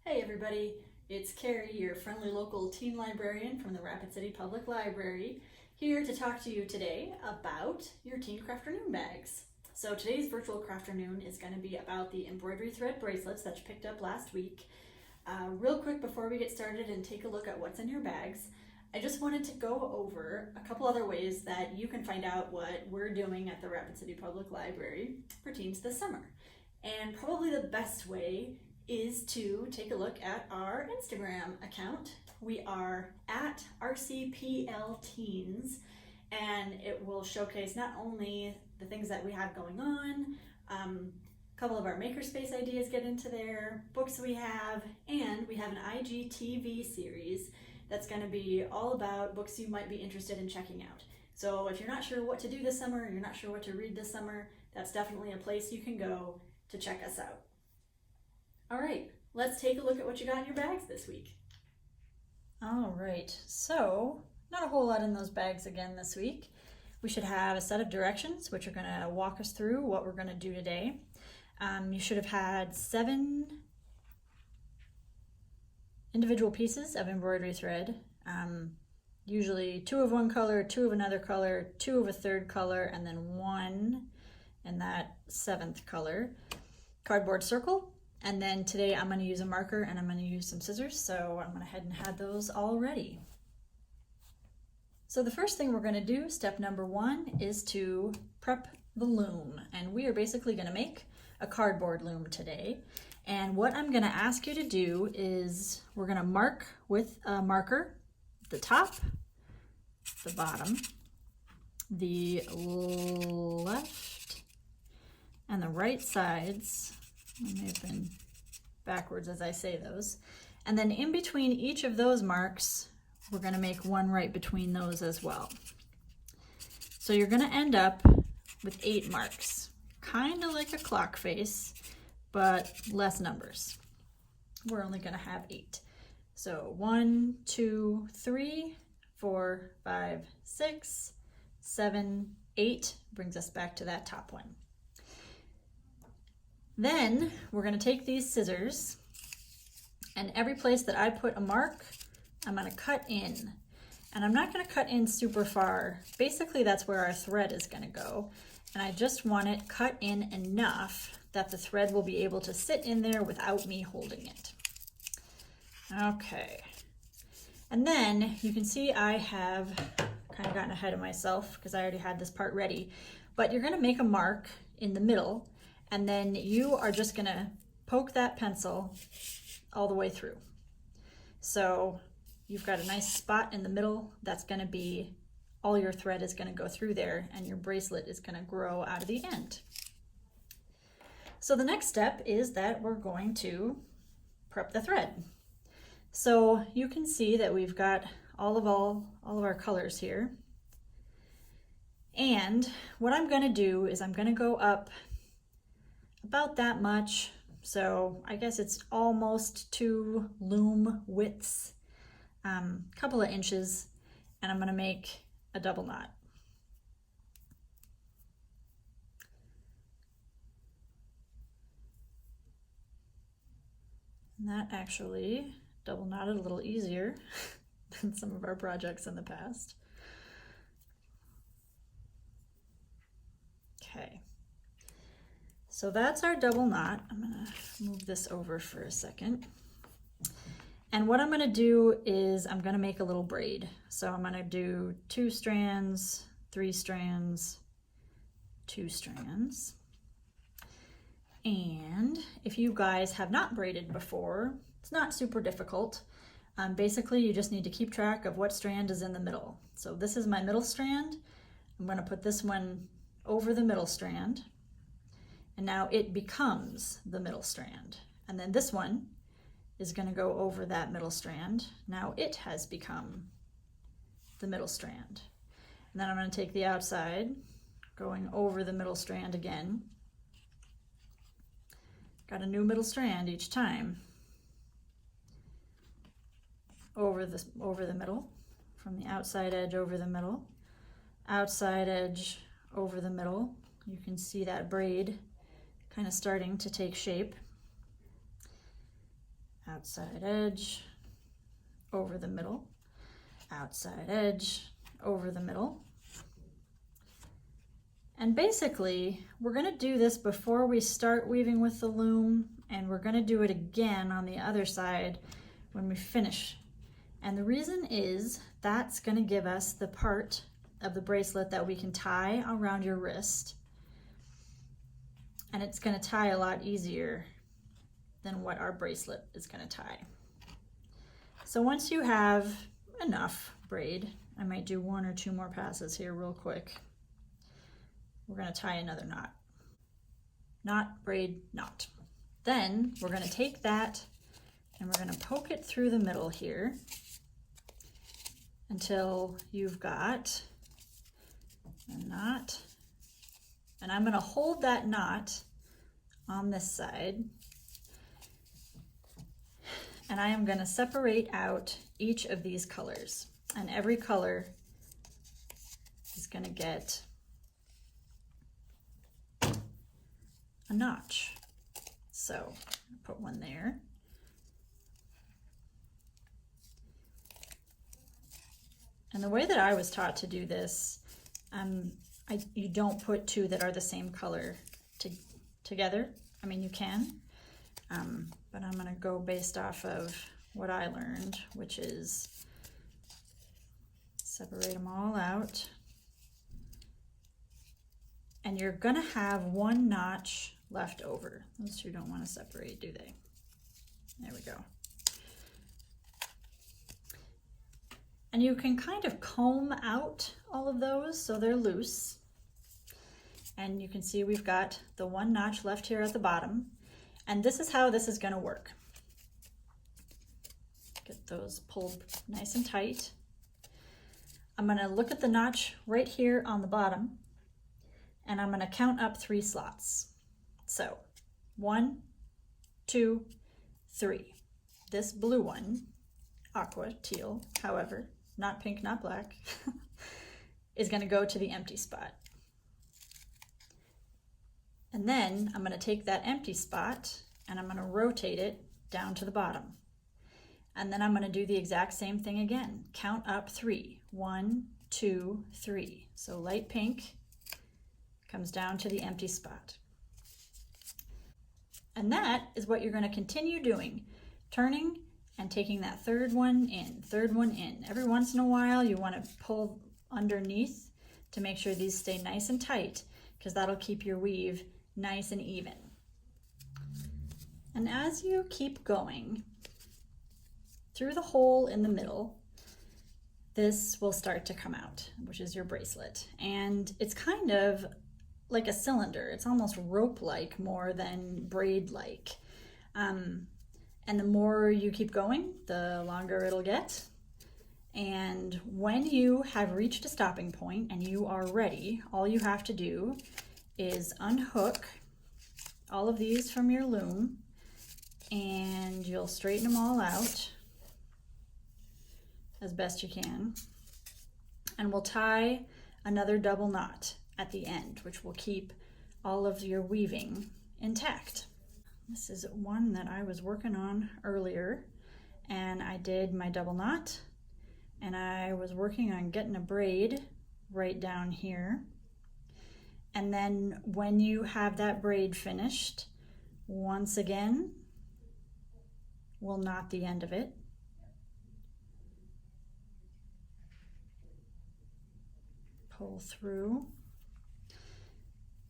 Hey everybody, it's Carrie, your friendly local teen librarian from the Rapid City Public Library, here to talk to you today about your Teen Crafternoon bags. So today's virtual Crafternoon is going to be about the embroidery thread bracelets that you picked up last week. Real quick before we get started and take a look at what's in your bags, I just wanted to go over a couple other ways that you can find out what we're doing at the Rapid City Public Library for teens this summer. And probably the best way is to take a look at our Instagram account. We are at RCPL Teens, and it will showcase not only the things that we have going on, a couple of our makerspace ideas get into there, books we have, and we have an IGTV series that's going to be all about books you might be interested in checking out. So if you're not sure what to do this summer, you're not sure what to read this summer, that's definitely a place you can go to check us out. All right, let's take a look at what you got in your bags this week. All right, so not a whole lot in those bags again this week. We should have a set of directions, which are going to walk us through what we're going to do today. You should have had 7 individual pieces of embroidery thread, usually 2 of one color, 2 of another color, 2 of a third color, and then 1 in that 7th color. Cardboard circle. And then today I'm going to use a marker and I'm going to use some scissors, so I'm going to head and have those all ready. So the first thing we're going to do, step number 1, is to prep the loom. And we are basically going to make a cardboard loom today. And what I'm going to ask you to do is we're going to mark with a marker the top, the bottom, the left, and the right sides. I may have been backwards as I say those. And then in between each of those marks, we're going to make one right between those as well. So you're going to end up with 8 marks, kind of like a clock face, but less numbers. We're only going to have 8. So 1, 2, 3, 4, 5, 6, 7, 8 brings us back to that top one. Then we're going to take these scissors, and every place that I put a mark, I'm going to cut in. And I'm not going to cut in super far. Basically, that's where our thread is going to go. And I just want it cut in enough that the thread will be able to sit in there without me holding it. Okay. And then you can see I have kind of gotten ahead of myself because I already had this part ready. But you're going to make a mark in the middle, and then you are just going to poke that pencil all the way through. So you've got a nice spot in the middle that's going to be, all your thread is going to go through there, and your bracelet is going to grow out of the end. So the next step is that we're going to prep the thread. So you can see that we've got all of our colors here. And what I'm going to do is I'm going to go up about that much, so I guess it's almost 2 loom widths, couple of inches, and I'm going to make a double knot. And that actually double knotted a little easier than some of our projects in the past. Okay. So that's our double knot. I'm gonna move this over for a second. And what I'm gonna do is I'm gonna make a little braid. So I'm gonna do 2 strands, 3 strands, 2 strands. And if you guys have not braided before, it's not super difficult. Basically, you just need to keep track of what strand is in the middle. So this is my middle strand. I'm gonna put this one over the middle strand. And now it becomes the middle strand. And then this one is going to go over that middle strand. Now it has become the middle strand. And then I'm going to take the outside, going over the middle strand again. Got a new middle strand each time. Over the middle, from the outside edge over the middle, outside edge over the middle. You can see that braid kind of starting to take shape. outside edge, over the middle, outside edge, over the middle. And basically, we're going to do this before we start weaving with the loom, and we're going to do it again on the other side when we finish. And the reason is that's going to give us the part of the bracelet that we can tie around your wrist, and it's going to tie a lot easier than what our bracelet is going to tie. So once you have enough braid, I might do 1 or 2 more passes here real quick. We're going to tie another knot. Knot, braid, knot. Then we're going to take that and we're going to poke it through the middle here until you've got a knot. And I'm going to hold that knot on this side. And I am going to separate out each of these colors. And every color is going to get a notch. So put one there. And the way that I was taught to do this, you don't put 2 that are the same color together. I mean, you can, but I'm going to go based off of what I learned, which is separate them all out. And you're going to have 1 notch left over. Those 2 don't want to separate, do they? There we go. And you can kind of comb out all of those so they're loose. And you can see we've got the 1 notch left here at the bottom. And this is how this is going to work. Get those pulled nice and tight. I'm going to look at the notch right here on the bottom, and I'm going to count up 3 slots. So 1, 2, 3. This blue one, aqua, teal, however, not pink, not black, is going to go to the empty spot. And then I'm going to take that empty spot and I'm going to rotate it down to the bottom. And then I'm going to do the exact same thing again. Count up 3. 1, 2, 3. So light pink comes down to the empty spot. And that is what you're going to continue doing, turning and taking that 3rd one in, 3rd one in. Every once in a while you want to pull underneath to make sure these stay nice and tight, because that'll keep your weave nice and even. And as you keep going through the hole in the middle, this will start to come out, which is your bracelet. And it's kind of like a cylinder. It's almost rope-like more than braid-like. And the more you keep going, the longer it'll get. And when you have reached a stopping point and you are ready, all you have to do is unhook all of these from your loom, and you'll straighten them all out as best you can. And we'll tie another double knot at the end, which will keep all of your weaving intact. This is one that I was working on earlier, and I did my double knot, and I was working on getting a braid right down here. And then when you have that braid finished, once again, we'll knot the end of it. Pull through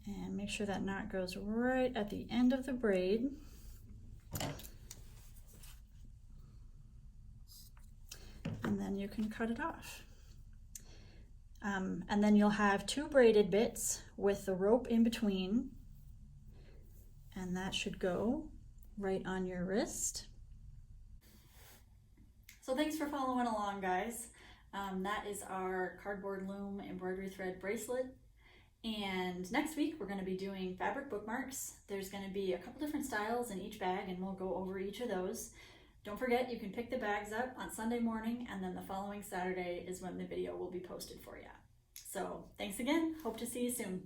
and make sure that knot goes right at the end of the braid. And then you can cut it off. And then you'll have 2 braided bits with the rope in between, and that should go right on your wrist. So thanks for following along, guys. That is our cardboard loom embroidery thread bracelet. And next week we're going to be doing fabric bookmarks. There's going to be a couple different styles in each bag, and we'll go over each of those. Don't forget, you can pick the bags up on Sunday morning, and then the following Saturday is when the video will be posted for you. So thanks again. Hope to see you soon.